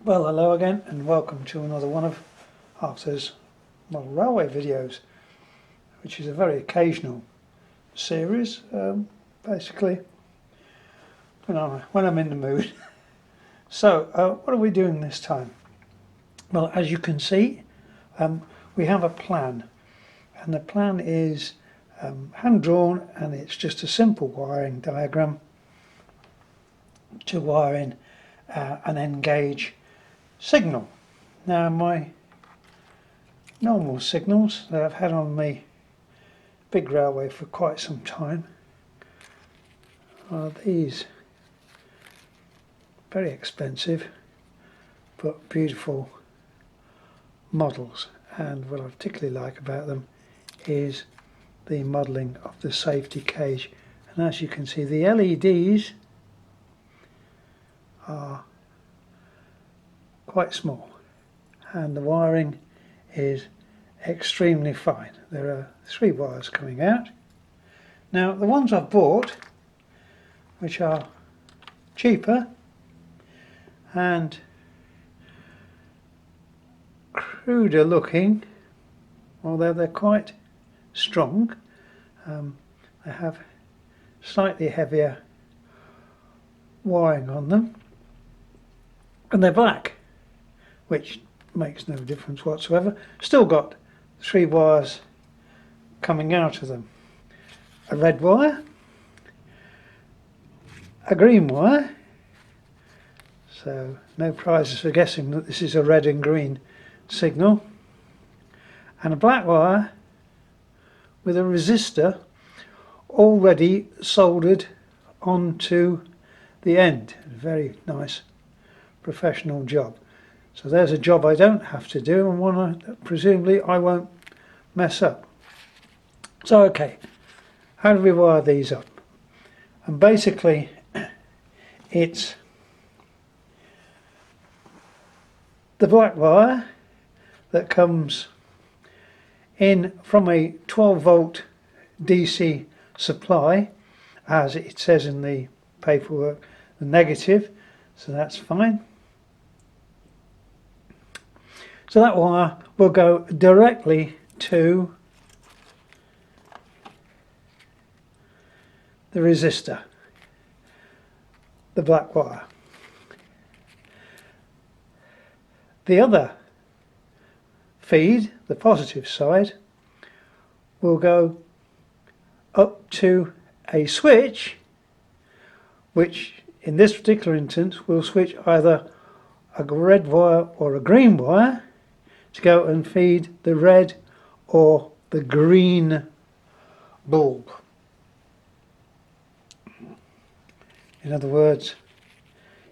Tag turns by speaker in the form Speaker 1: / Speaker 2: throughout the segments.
Speaker 1: Well, hello again and welcome to another one of Arthur's model railway videos, which is a very occasional series, basically when I'm in the mood. So what are we doing this time? Well, as you can see, we have a plan, and the plan is hand drawn, and it's just a simple wiring diagram to wire in an N-gauge signal. Now, my normal signals that I've had on my big railway for quite some time are these very expensive but beautiful models, and what I particularly like about them is the modelling of the safety cage. And as you can see, the LEDs are quite small and the wiring is extremely fine. There are 3 wires coming out. Now, the ones I've bought, which are cheaper and cruder looking, although they're quite strong, they have slightly heavier wiring on them, and they're black, which makes no difference whatsoever. Still got 3 wires coming out of them. A red wire, a green wire, so no prizes for guessing that this is a red and green signal, and a black wire with a resistor already soldered onto the end. A very nice professional job. So there's a job I don't have to do, and one presumably I won't mess up. So okay, how do we wire these up? And basically it's the black wire that comes in from a 12 volt DC supply, as it says in the paperwork, the negative, so that's fine. So that wire will go directly to the resistor, the black wire. The other feed, the positive side, will go up to a switch, which in this particular instance will switch either a red wire or a green wire to go and feed the red or the green bulb. In other words,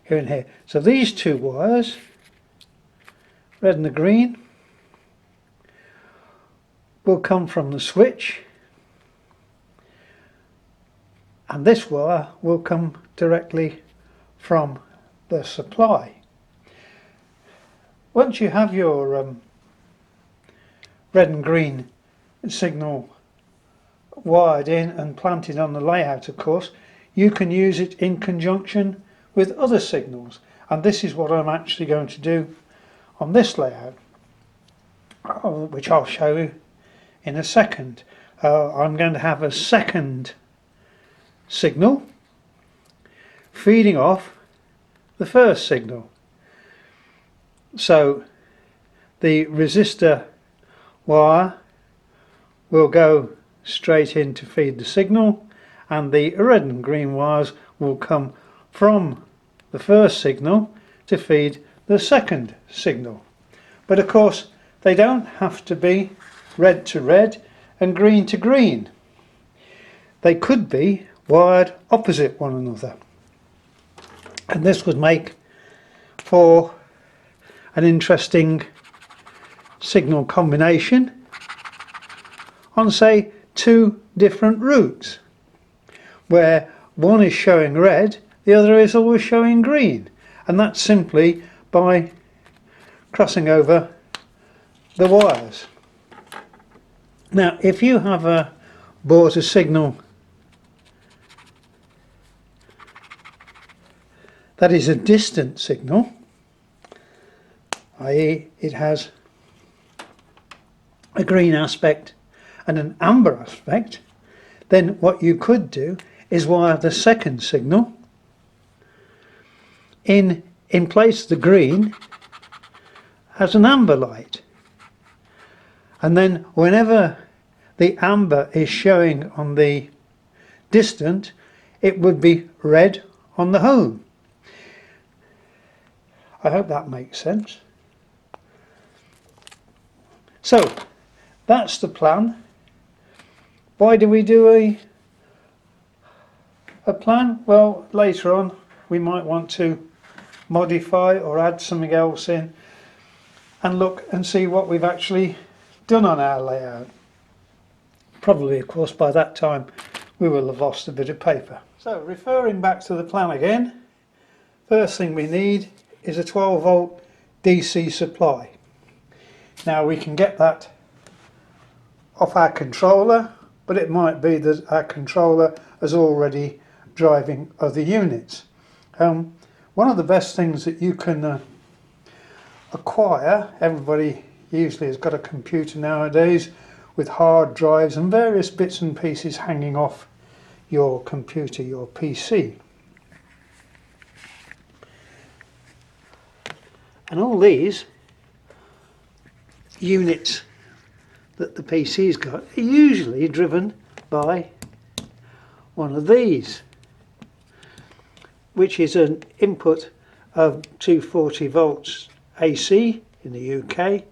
Speaker 1: here and here. So these 2 wires, red and the green, will come from the switch, and this wire will come directly from the supply. Once you have your red and green signal wired in and planted on the layout, of course, you can use it in conjunction with other signals, and this is what I'm actually going to do on this layout, which I'll show you in a second. I'm going to have a second signal feeding off the first signal. So the resistor wire will go straight in to feed the signal, and the red and green wires will come from the first signal to feed the second signal. But of course they don't have to be red to red and green to green. They could be wired opposite one another, and this would make for an interesting signal combination on, say, 2 different routes, where one is showing red, the other is always showing green, and that's simply by crossing over the wires. Now, if you have bought a signal that is a distant signal, i.e. it has a green aspect and an amber aspect, then what you could do is wire the second signal in place of the green as an amber light, and then whenever the amber is showing on the distant, it would be red on the home. I hope that makes sense. So that's the plan. Why do we do a plan? Well, later on we might want to modify or add something else in and look and see what we've actually done on our layout. Probably, of course, by that time we will have lost a bit of paper. So referring back to the plan again, first thing we need is a 12 volt DC supply. Now we can get that off our controller, but it might be that our controller is already driving other units. One of the best things that you can acquire, everybody usually has got a computer nowadays with hard drives and various bits and pieces hanging off your computer, your PC. And all these units that the PC's got are usually driven by one of these, which is an input of 240 volts AC in the UK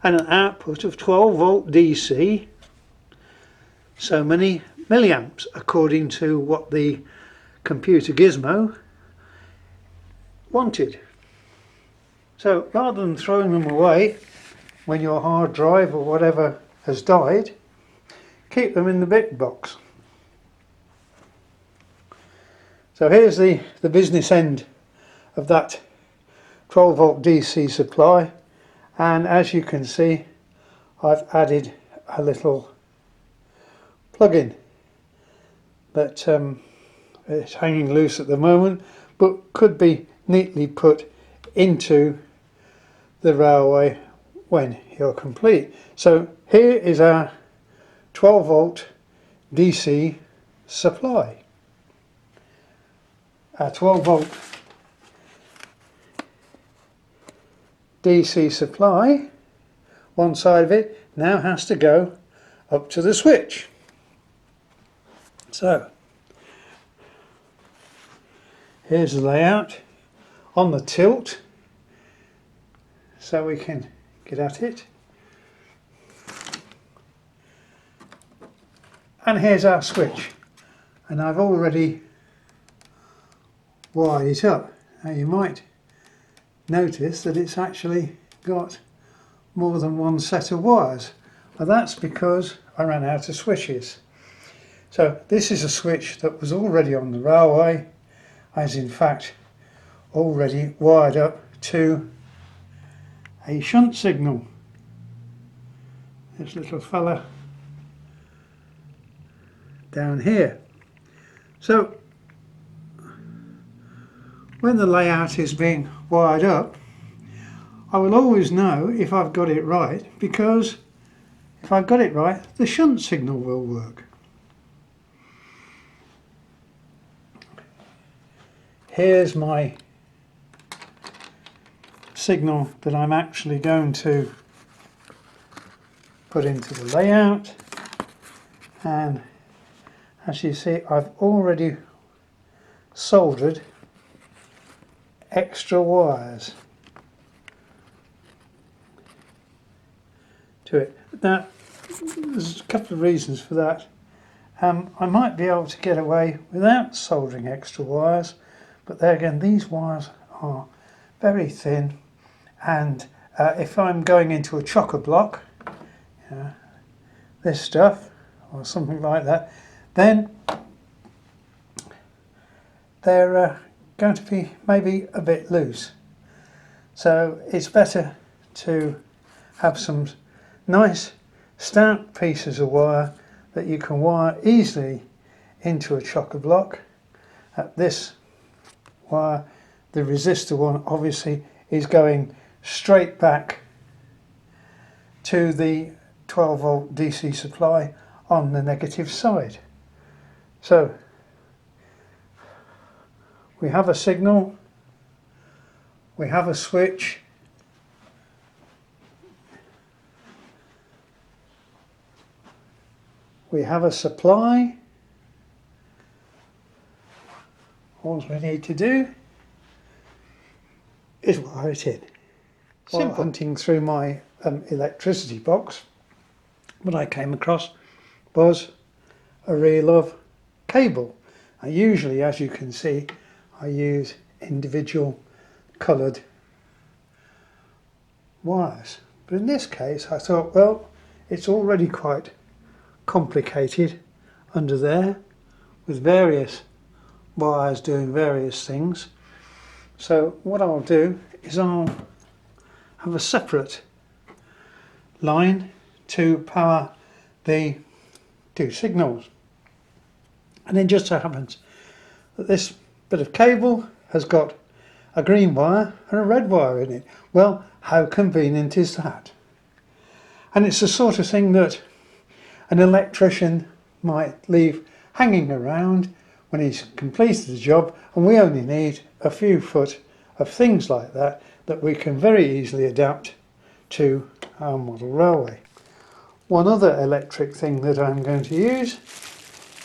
Speaker 1: and an output of 12 volt DC, so many milliamps according to what the computer gizmo wanted. So rather than throwing them away when your hard drive or whatever has died, keep them in the bit box. So here's the business end of that 12 volt DC supply, and as you can see I've added a little plug-in that is hanging loose at the moment but could be neatly put into the railway when you're complete. So here is our 12 volt DC supply. Our 12 volt DC supply, one side of it now has to go up to the switch. So here's the layout on the tilt so we can get at it. And here's our switch, and I've already wired it up. Now you might notice that it's actually got more than one set of wires. Well, that's because I ran out of switches. So this is a switch that was already on the railway, as in fact already wired up to a shunt signal. This little fella down here. So when the layout is being wired up, I will always know if I've got it right, because if I've got it right, the shunt signal will work. Here's my signal that I'm actually going to put into the layout, and as you see I've already soldered extra wires to it. Now there's a couple of reasons for that. I might be able to get away without soldering extra wires, but there again these wires are very thin, and if I'm going into a chocker block, this stuff or something like that, then they're going to be maybe a bit loose. So it's better to have some nice stout pieces of wire that you can wire easily into a chocker block. This wire, the resistor one, obviously is going straight back to the 12 volt DC supply on the negative side. So we have a signal, we have a switch, we have a supply. All we need to do is wire it in. While hunting through my electricity box, what I came across was a reel of cable. And usually, as you can see, I use individual coloured wires. But in this case, I thought, well, it's already quite complicated under there with various wires doing various things. So what I'll do is I'll have a separate line to power the two signals. And it just so happens that this bit of cable has got a green wire and a red wire in it. Well, how convenient is that? And it's the sort of thing that an electrician might leave hanging around when he's completed the job, and we only need a few foot of things like that that we can very easily adapt to our model railway. One other electric thing that I'm going to use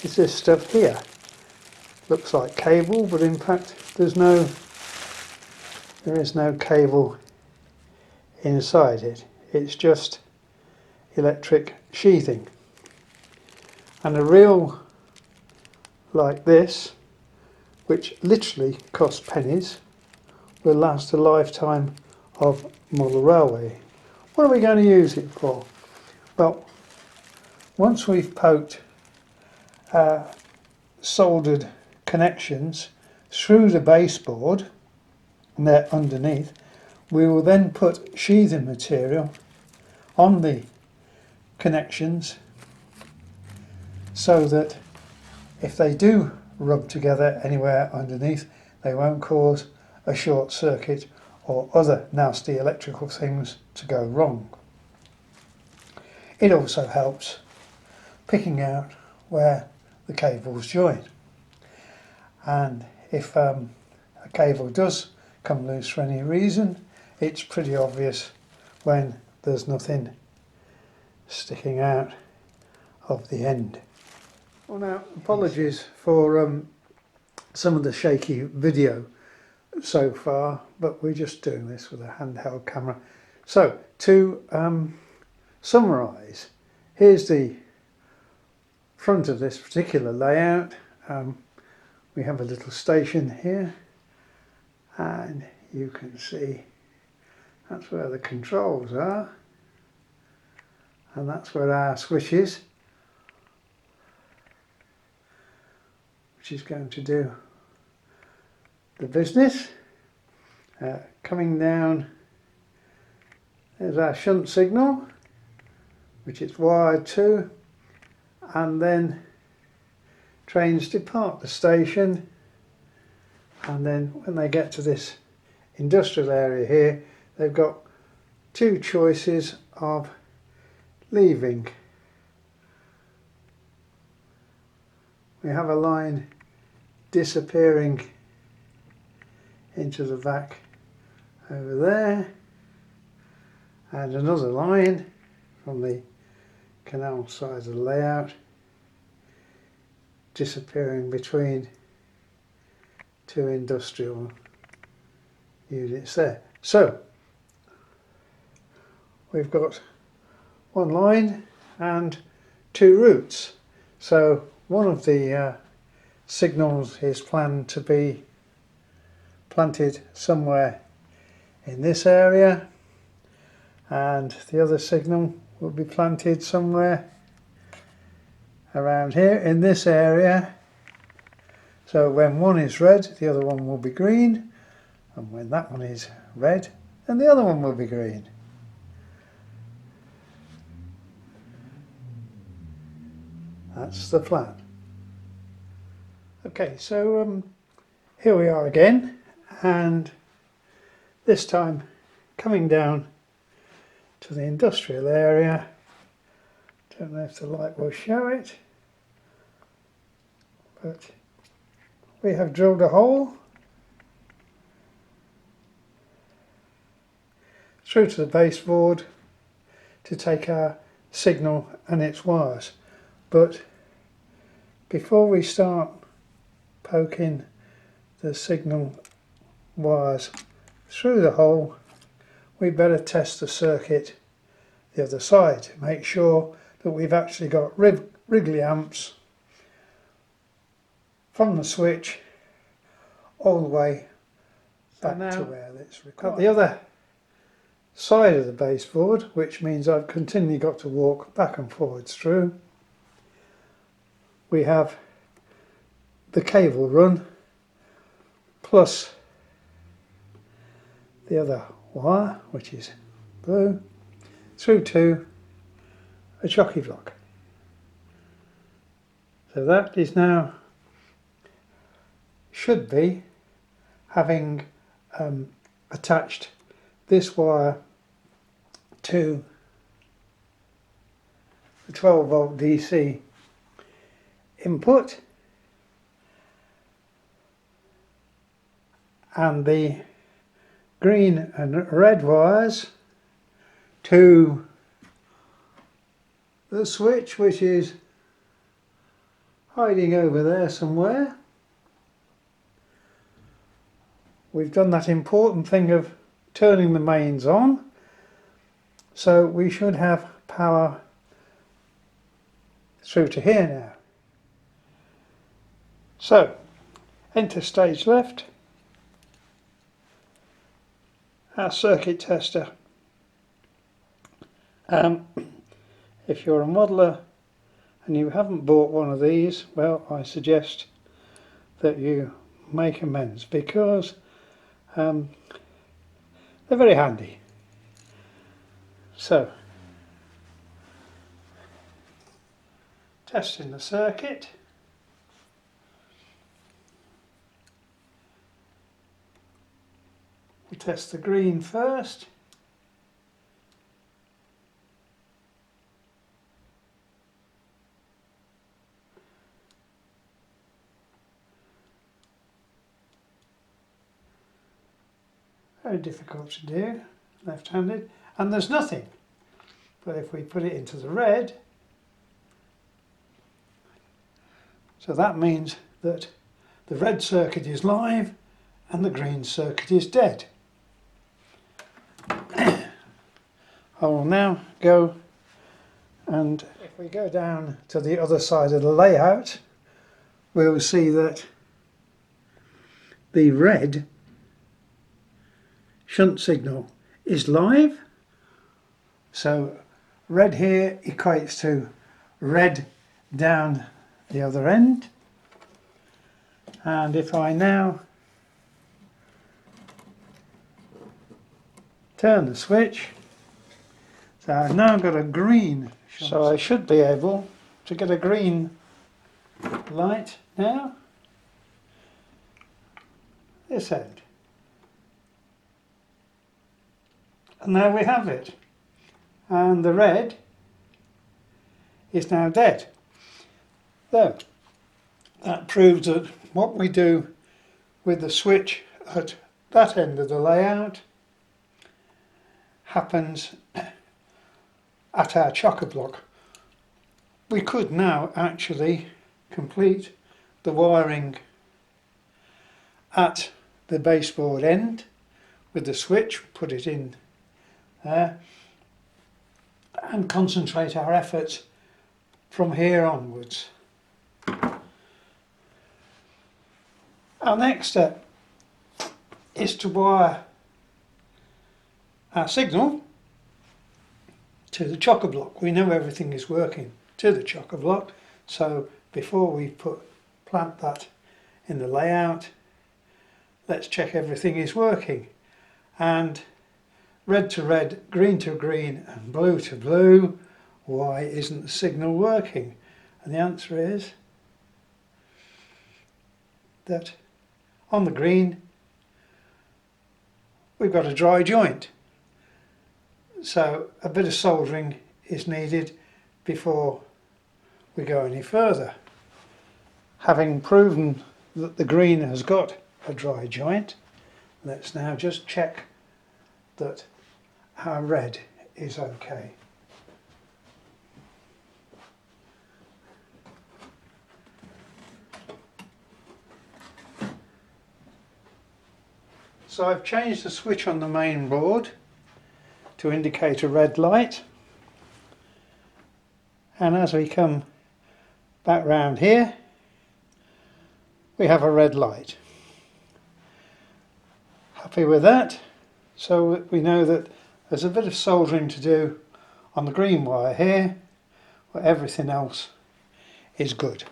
Speaker 1: is this stuff here. Looks like cable, but in fact there is no cable inside it. It's just electric sheathing. And a reel like this, which literally costs pennies, will last a lifetime of model railway. What are we going to use it for? Well, once we've poked soldered connections through the baseboard and they're underneath, we will then put sheathing material on the connections so that if they do rub together anywhere underneath, they won't cause a short circuit or other nasty electrical things to go wrong. It also helps picking out where the cables join, and if a cable does come loose for any reason, it's pretty obvious when there's nothing sticking out of the end. Well, now, apologies for some of the shaky video so far, but we're just doing this with a handheld camera. So to summarise, here's the front of this particular layout. We have a little station here, and you can see that's where the controls are, and that's where our switch is, which is going to do the business. Coming down, there's our shunt signal, which it's wired to, and then trains depart the station, and then when they get to this industrial area here, they've got two choices of leaving. We have a line disappearing into the back over there, and another line from the canal side of the layout disappearing between two industrial units there. So we've got one line and two routes. So one of the signals is planned to be planted somewhere in this area, and the other signal will be planted somewhere around here in this area. So when one is red, the other one will be green, and when that one is red, then the other one will be green. That's the plan. Okay, so here we are again, and this time coming down to the industrial area. Don't know if the light will show it, but we have drilled a hole through to the baseboard to take our signal and its wires. But before we start poking the signal wires through the hole, we better test the circuit the other side to make sure that we've actually got Wrigley amps from the switch all the way back to where it's required. At the other side of the baseboard, which means I've continually got to walk back and forwards through, we have the cable run plus the other wire, which is blue, through to a jockey block. So that is now, should be having attached this wire to the 12 volt DC input, and the green and red wires to the switch, which is hiding over there somewhere. We've done that important thing of turning the mains on, so we should have power through to here now. So, enter stage left, our circuit tester. If you're a modeller and you haven't bought one of these, well, I suggest that you make amends, because they're very handy. So, testing the circuit. We test the green first. Very difficult to do, left-handed, and there's nothing. But if we put it into the red, so that means that the red circuit is live and the green circuit is dead. I will now go, and if we go down to the other side of the layout, we'll see that the red shunt signal is live. So red here equates to red down the other end. And if I now turn the switch, so I've now got a green shunt. So I should be able to get a green light now, this end. And there we have it. And the red is now dead. So that proves that what we do with the switch at that end of the layout happens at our chocker block. We could now actually complete the wiring at the baseboard end with the switch, put it in there, and concentrate our efforts from here onwards. Our next step is to wire our signal to the chocker block. We know everything is working to the chocker block, so before we plant that in the layout, let's check everything is working. And red to red, green to green, and blue to blue, why isn't the signal working? And the answer is that on the green we've got a dry joint. So a bit of soldering is needed before we go any further. Having proven that the green has got a dry joint, let's now just check that our red is okay. So I've changed the switch on the main board to indicate a red light, and as we come back round here we have a red light. Happy with that? So we know that there's a bit of soldering to do on the green wire here, but everything else is good.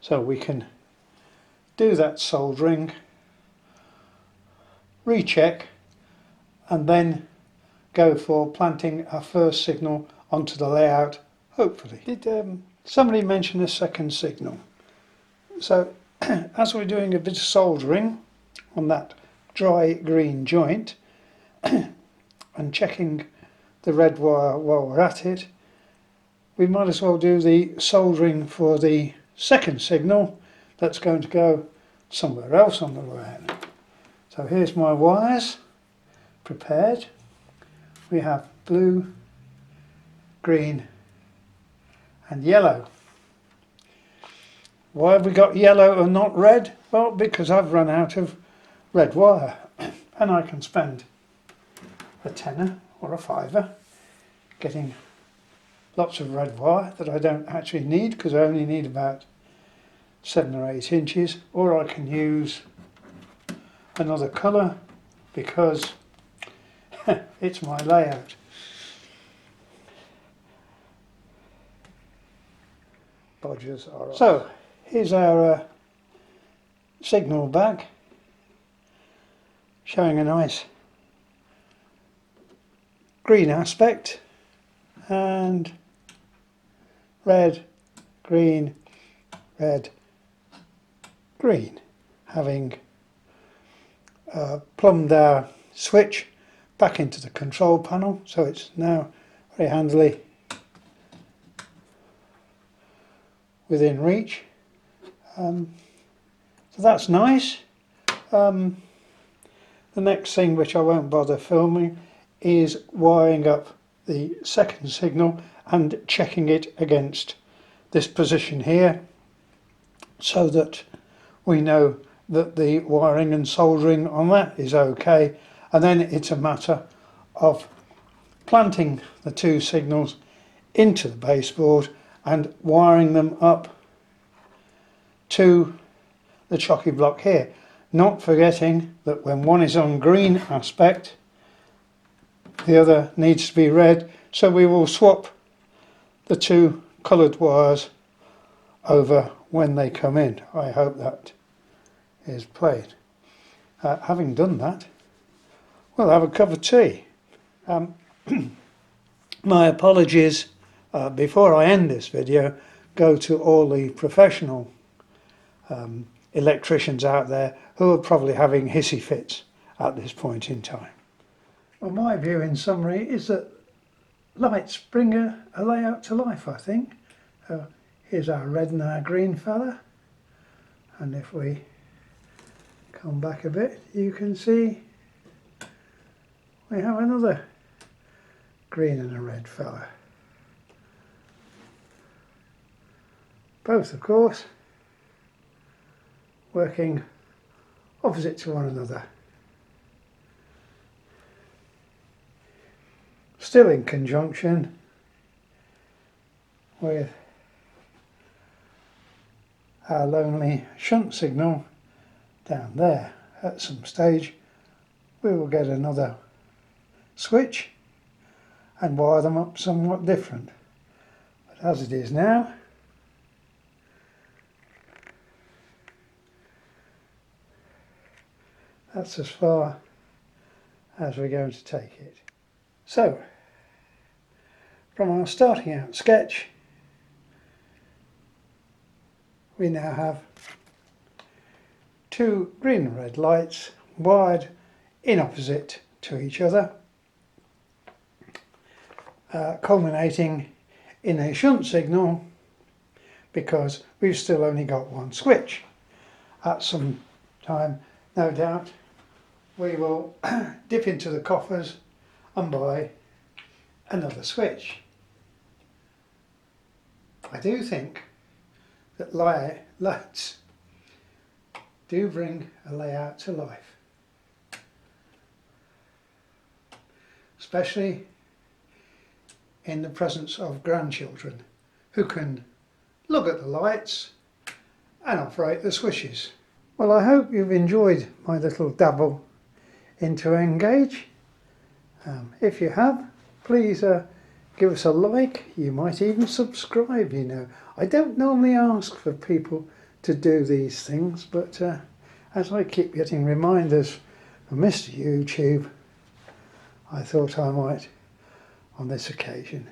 Speaker 1: So we can do that soldering, recheck, and then go for planting our first signal onto the layout, hopefully. Did somebody mention a second signal? So as we're doing a bit of soldering on that dry green joint and checking the red wire while we're at it, we might as well do the soldering for the second signal that's going to go somewhere else on the round. So here's my wires prepared. We have blue, green and yellow. Why have we got yellow and not red? Well, because I've run out of red wire and I can spend a tenner or a fiver getting lots of red wire that I don't actually need, because I only need about 7 or 8 inches, or I can use another colour because it's my layout. Bodgers are off. So here's our signal back, showing a nice green aspect and red, green, red, green, having plumbed our switch back into the control panel, so it's now very handily within reach. So that's nice. The next thing, which I won't bother filming, is wiring up the second signal and checking it against this position here, so that we know that the wiring and soldering on that is okay, and then it's a matter of planting the two signals into the baseboard and wiring them up to the chocky block here, not forgetting that when one is on green aspect the other needs to be red, so we will swap the two coloured wires over when they come in. I hope that is played. Having done that, we'll have a cup of tea. My apologies before I end this video go to all the professional electricians out there who are probably having hissy fits at this point in time. Well, my view in summary is that lights bring a layout to life, I think. Here's our red and our green fella, and if we come back a bit you can see we have another green and a red fella. Both, of course, working opposite to one another. Still in conjunction with our lonely shunt signal down there. At some stage we will get another switch and wire them up somewhat different, but as it is now, that's as far as we're going to take it. So from our starting out sketch, we now have two green and red lights wired in opposite to each other, culminating in a shunt signal, because we've still only got one switch. At some time, no doubt, we will dip into the coffers and buy another switch. I do think that lights do bring a layout to life, especially in the presence of grandchildren who can look at the lights and operate the switches. Well, I hope you've enjoyed my little dabble into Engage. If you have, please give us a like. You might even subscribe, you know. I don't normally ask for people to do these things, but as I keep getting reminders from Mr. YouTube, I thought I might on this occasion.